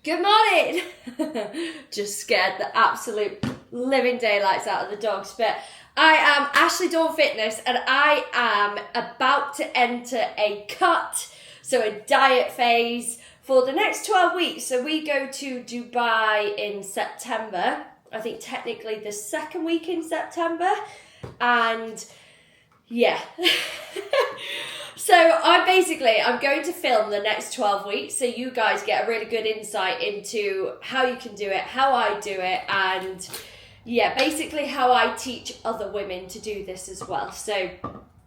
Good morning! Just scared the absolute living daylights out of the dogs, but I am Ashley Dawn Fitness and I am about to enter a cut, so a diet phase for the next 12 weeks. So we go to Dubai in September, I think technically the second week in September, and yeah. So I'm going to film the next 12 weeks so you guys get a really good insight into how you can do it, how I do it, and yeah, basically how I teach other women to do this as well. So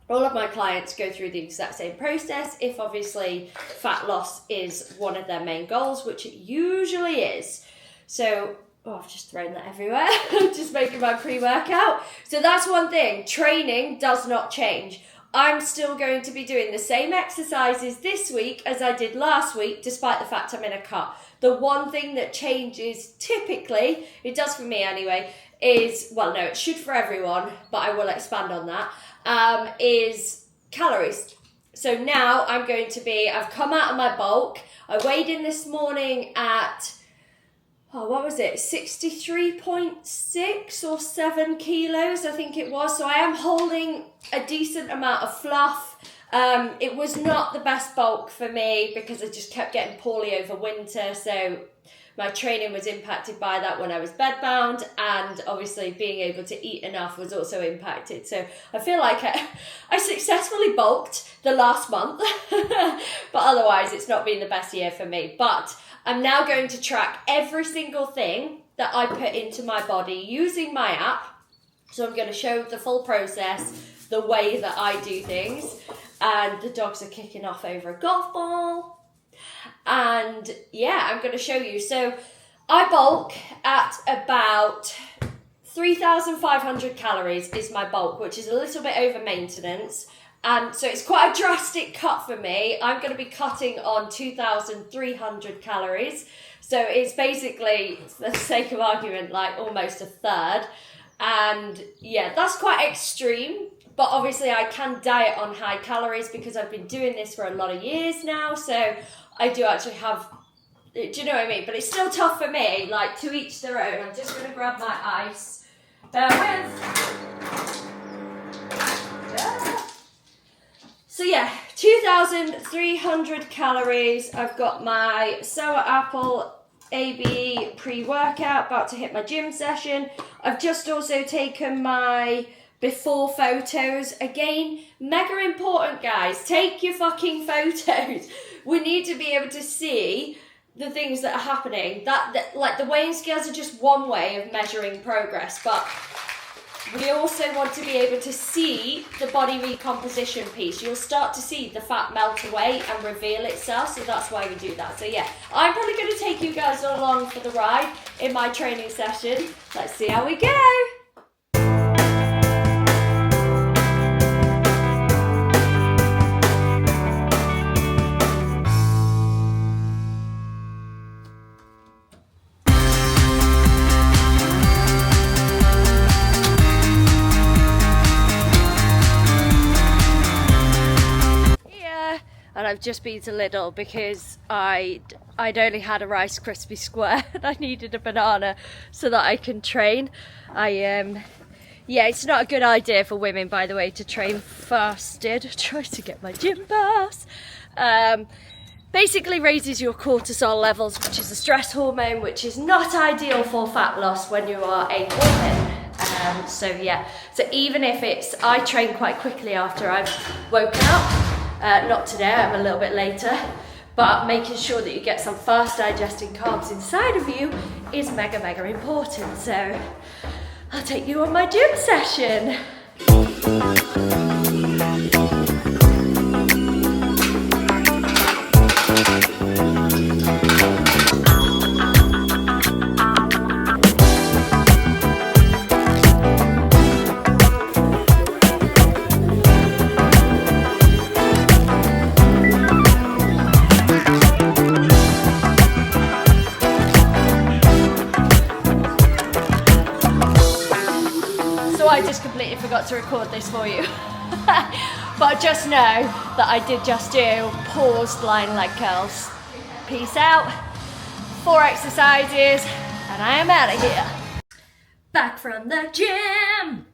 all of my clients go through the exact same process if obviously fat loss is one of their main goals, which it usually is. So I've just thrown that everywhere. Just making my pre-workout. So that's one thing. Training does not change. I'm still going to be doing the same exercises this week as I did last week, despite the fact I'm in a cut. The one thing that changes typically, it does for me anyway, is, well, no, it should for everyone, but I will expand on that, is calories. So now I've come out of my bulk. I weighed in this morning at, 63.6 or 7 kilos, I think it was. So I am holding a decent amount of fluff. It was not the best bulk for me because I just kept getting poorly over winter. So my training was impacted by that when I was bedbound, and obviously being able to eat enough was also impacted. So I feel like I successfully bulked the last month, but otherwise it's not been the best year for me. But I'm now going to track every single thing that I put into my body using my app. So I'm going to show the full process, the way that I do things. And the dogs are kicking off over a golf ball. And yeah, I'm going to show you. So I bulk at about 3,500 calories is my bulk, which is a little bit over maintenance. So it's quite a drastic cut for me. I'm going to be cutting on 2,300 calories. So it's basically, for the sake of argument, like almost a third. And yeah, that's quite extreme. But obviously I can diet on high calories because I've been doing this for a lot of years now. So I do actually have, do you know what I mean? But it's still tough for me, like to each their own. I'm just going to grab my ice. Bear with. So yeah, 2,300 calories. I've got my sour apple AB pre-workout, about to hit my gym session. I've just also taken my before photos. Again, mega important, guys. Take your fucking photos. We need to be able to see the things that are happening. That like the weighing scales are just one way of measuring progress, but we also want to be able to see the body recomposition piece. You'll start to see the fat melt away and reveal itself, so that's why we do that. So yeah, I'm probably going to take you guys along for the ride in my training session. Let's see how we go. And I've just been to Lidl because I'd only had a Rice Krispie square and I needed a banana so that I can train. Yeah, it's not a good idea for women, by the way, to train fasted. Try to get my gym pass. Basically raises your cortisol levels, which is a stress hormone, which is not ideal for fat loss when you are a woman. So yeah, so even if I train quite quickly after I've woken up. Not today, I'm a little bit later, but making sure that you get some fast digesting carbs inside of you is mega, mega important. So I'll take you on my gym session. I just completely forgot to record this for you. But just know that I did just do paused line leg curls. Peace out. 4 exercises, and I am out of here. Back from the gym.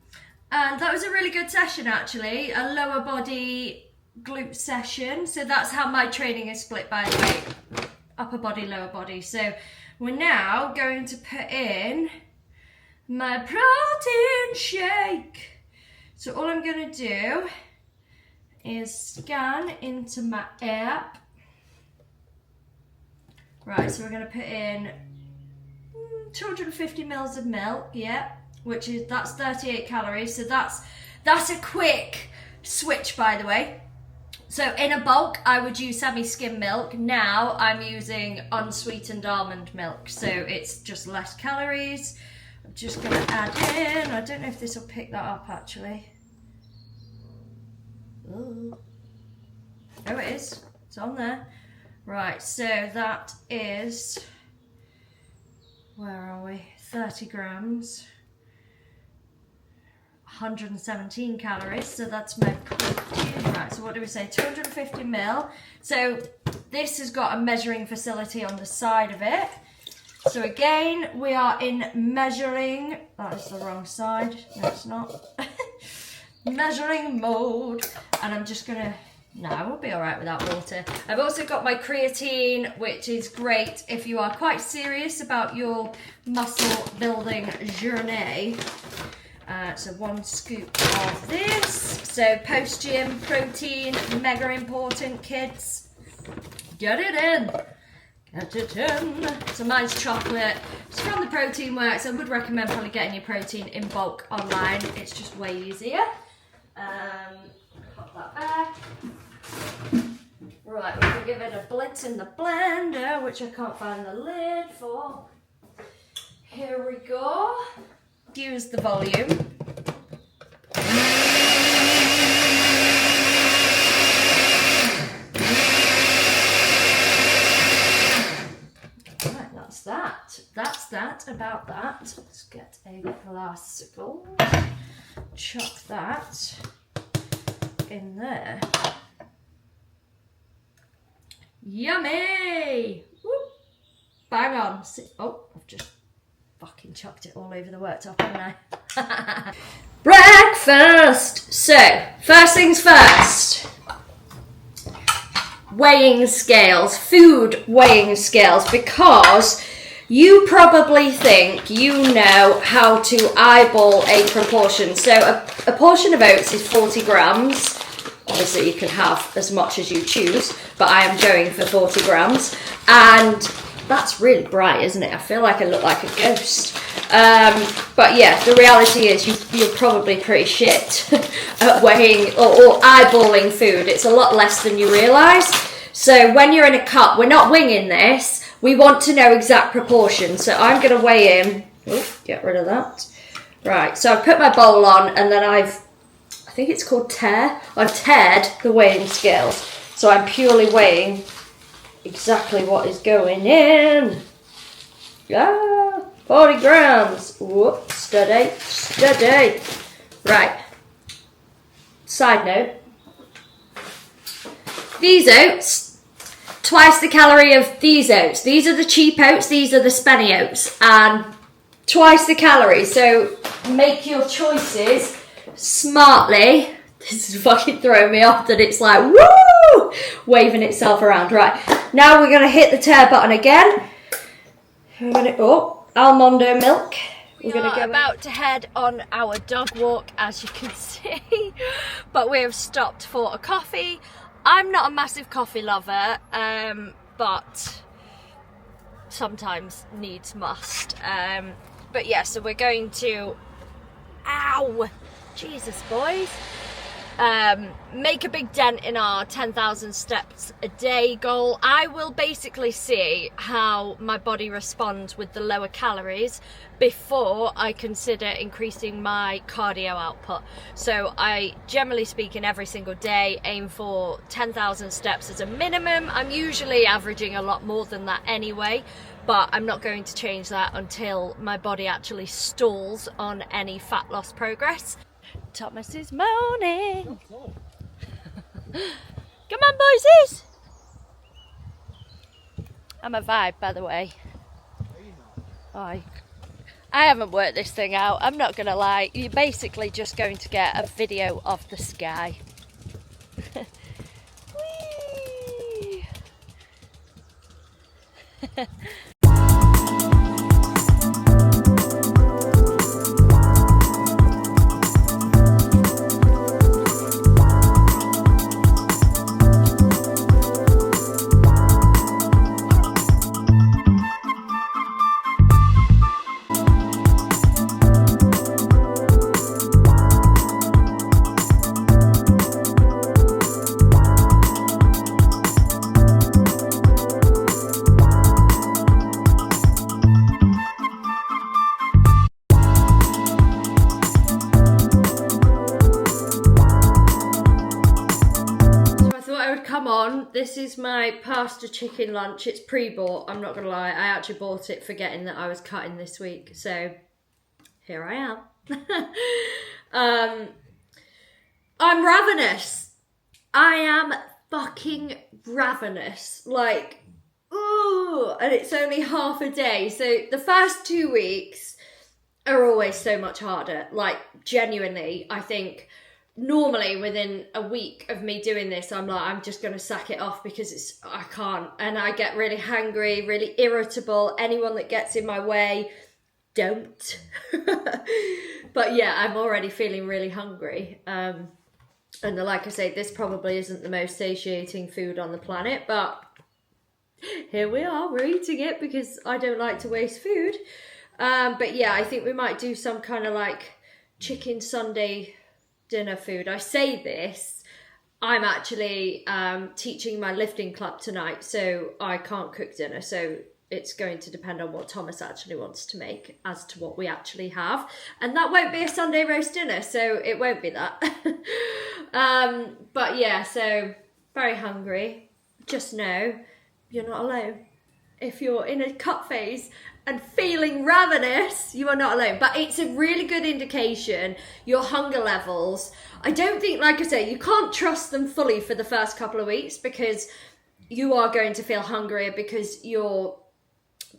And that was a really good session actually, a lower body glute session. So that's how my training is split, by the way, upper body, lower body. So we're now going to put in my protein shake. So all I'm going to do is scan into my app. Right, so we're going to put in 250 mils of milk, yeah, that's 38 calories. So that's a quick switch, by the way. So in a bulk, I would use semi-skim milk. Now I'm using unsweetened almond milk, so it's just less calories. I'm just going to add in, I don't know if this will pick that up actually. Ooh. Oh, it is. It's on there. Right, so that is, where are we? 30 grams. 117 calories, so that's my protein. Right, so what do we say? 250 mil. So this has got a measuring facility on the side of it. So again, we are in measuring, that is the wrong side. No, it's not. Measuring mode. And I'm just gonna, no, I will be all right without water. I've also got my creatine, which is great if you are quite serious about your muscle building journey. So 1 scoop of this. So post-gym protein, mega important, kids. Get it in. Get it in. So mine's chocolate. It's from the Protein Works. I would recommend probably getting your protein in bulk online. It's just way easier. Pop that back. Right, we're going to give it a blitz in the blender, which I can't find the lid for. Here we go. Use the volume. Right, that's that. That's that about that. Let's get a glass of gold. Chuck that in there. Yummy! Whoop. Bang on. Oh, I've just fucking chucked it all over the worktop, haven't I? Breakfast! So, first things first. Weighing scales, food weighing scales, because you probably think you know how to eyeball a proportion. So a portion of oats is 40 grams. Obviously you can have as much as you choose, but I am going for 40 grams. And that's really bright, isn't it? I feel like I look like a ghost. But yeah, the reality is you're probably pretty shit at weighing or eyeballing food. It's a lot less than you realise. So when you're in a cup, we're not winging this. We want to know exact proportions. So I'm going to weigh in. Oh, get rid of that. Right, so I've put my bowl on and then I think it's called tear. I've teared the weighing scales. So I'm purely weighing exactly what is going in. 40 grams. Whoop, steady, steady. Right. Side note. These oats, twice the calorie of these oats. These are the cheap oats, these are the spenny oats. And twice the calories. So make your choices smartly. This is fucking throwing me off that it's like, woo! Waving itself around. Right. Now we're going to hit the tear button again. We're going to, almondo milk. We are about to head on our dog walk, as you can see, but we have stopped for a coffee. I'm not a massive coffee lover, but sometimes needs must. But yeah, so we're going to, ow, Jesus boys, make a big dent in our 10,000 steps a day goal. I will basically see how my body responds with the lower calories before I consider increasing my cardio output. So I, generally speaking, every single day aim for 10,000 steps as a minimum. I'm usually averaging a lot more than that anyway, but I'm not going to change that until my body actually stalls on any fat loss progress. Thomas is moaning. Come on, boysies. I'm a vibe, by the way. I haven't worked this thing out, I'm not gonna lie. You're basically just going to get a video of the sky. Whee! Come on, this is my pasta chicken lunch. It's pre-bought, I'm not gonna lie. I actually bought it forgetting that I was cutting this week, so here I am. I'm ravenous. I am fucking ravenous. Like, ooh, and it's only half a day. So the first 2 weeks are always so much harder. Like, genuinely, I think normally within a week of me doing this, I'm like, I'm just going to sack it off because I can't. And I get really hangry, really irritable. Anyone that gets in my way, don't. But yeah, I'm already feeling really hungry. And like I say, this probably isn't the most satiating food on the planet, but here we are, we're eating it because I don't like to waste food. But yeah, I think we might do some kind of like chicken Sunday dinner food. I say this, I'm actually teaching my lifting club tonight, so I can't cook dinner, so it's going to depend on what Thomas actually wants to make as to what we actually have, and that won't be a Sunday roast dinner, so it won't be that. But yeah, so very hungry. Just know you're not alone. If you're in a cut phase and feeling ravenous, you are not alone. But it's a really good indication, your hunger levels. I don't think, like I say, you can't trust them fully for the first couple of weeks because you are going to feel hungrier because your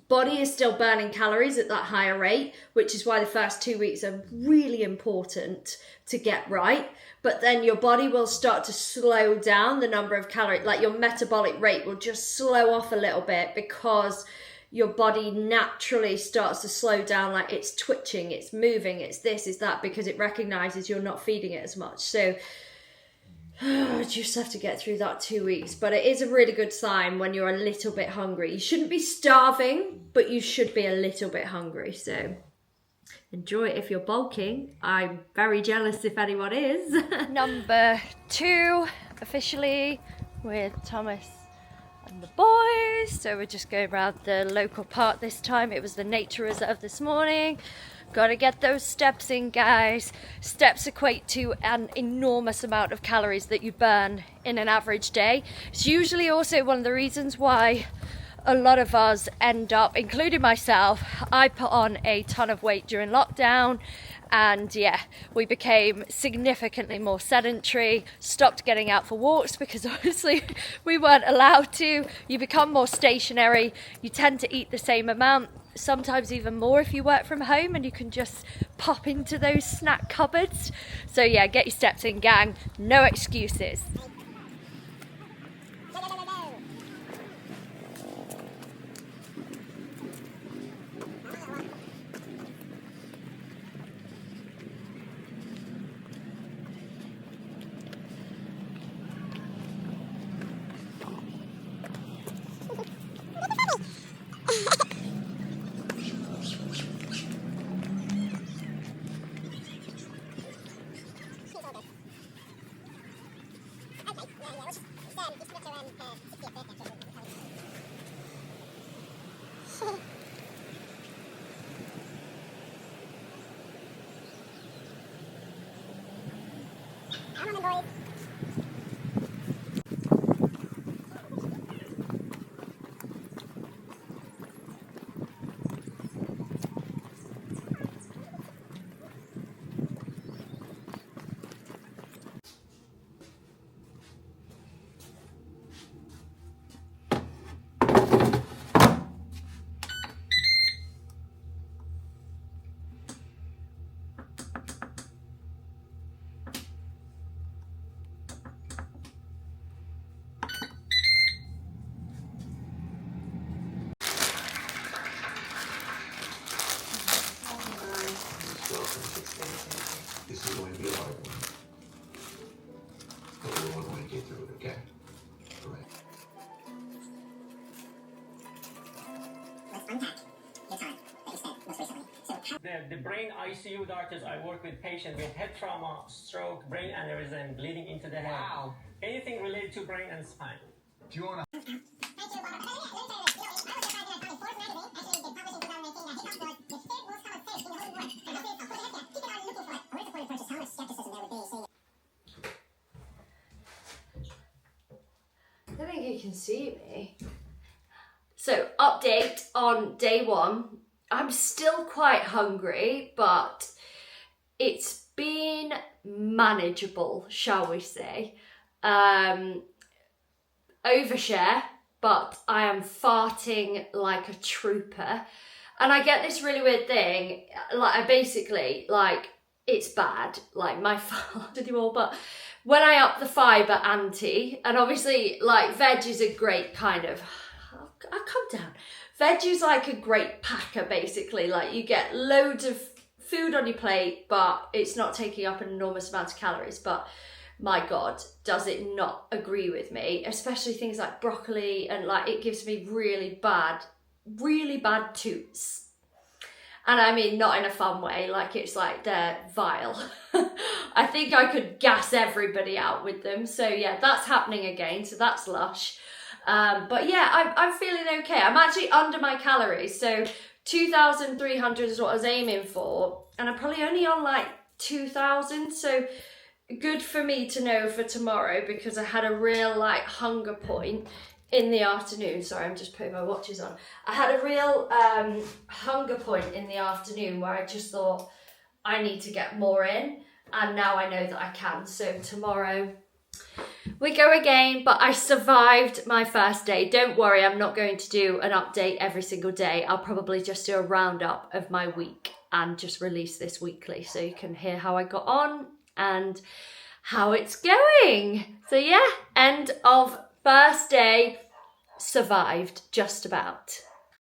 body is still burning calories at that higher rate, which is why the first 2 weeks are really important to get right. But then your body will start to slow down the number of calories, like your metabolic rate will just slow off a little bit because your body naturally starts to slow down, like it's twitching, it's moving, it's this, it's that, because it recognizes you're not feeding it as much. So you just have to get through that 2 weeks. But it is a really good sign when you're a little bit hungry. You shouldn't be starving, but you should be a little bit hungry. So enjoy it if you're bulking. I'm very jealous if anyone is. Number 2, officially, with Thomas and the boys. So we're just going around the local park this time. It was the nature reserve this morning. Gotta get those steps in, guys. Steps equate to an enormous amount of calories that you burn in an average day. It's usually also one of the reasons why a lot of us end up, including myself, I put on a ton of weight during lockdown, and yeah, we became significantly more sedentary, stopped getting out for walks because obviously we weren't allowed to. You become more stationary, you tend to eat the same amount, sometimes even more if you work from home and you can just pop into those snack cupboards. So yeah, get your steps in, gang, no excuses. Okay. Great. Let's unpack the time that you spent most recently. So, The brain ICU doctors, I work with patients with head trauma, stroke, brain aneurysm, bleeding into the head. Wow. Anything related to brain and spine. Do you want to? I don't think you can see me. So, update on day 1. I'm still quite hungry, but it's been manageable, shall we say. Overshare, but I am farting like a trooper. And I get this really weird thing, like I basically, like, it's bad, like my fart with you all, but when I up the fibre ante, and obviously like veg is a great kind of, I'll come down. Veg is like a great packer basically, like you get loads of food on your plate, but it's not taking up an enormous amount of calories, but my God, does it not agree with me, especially things like broccoli, and like it gives me really bad toots. And I mean, not in a fun way, like it's like they're vile. I think I could gas everybody out with them. So yeah, that's happening again, so that's lush. But yeah, I'm feeling okay. I'm actually under my calories, so 2,300 is what I was aiming for, and I'm probably only on like 2,000, so good for me to know for tomorrow, because I had a real like hunger point in the afternoon. Sorry, I'm just putting my watches on. I had a real hunger point in the afternoon where I just thought I need to get more in, and now I know that I can. So tomorrow we go again, but I survived my first day. Don't worry, I'm not going to do an update every single day. I'll probably just do a roundup of my week and just release this weekly so you can hear how I got on and how it's going. So yeah, end of first day, survived just about.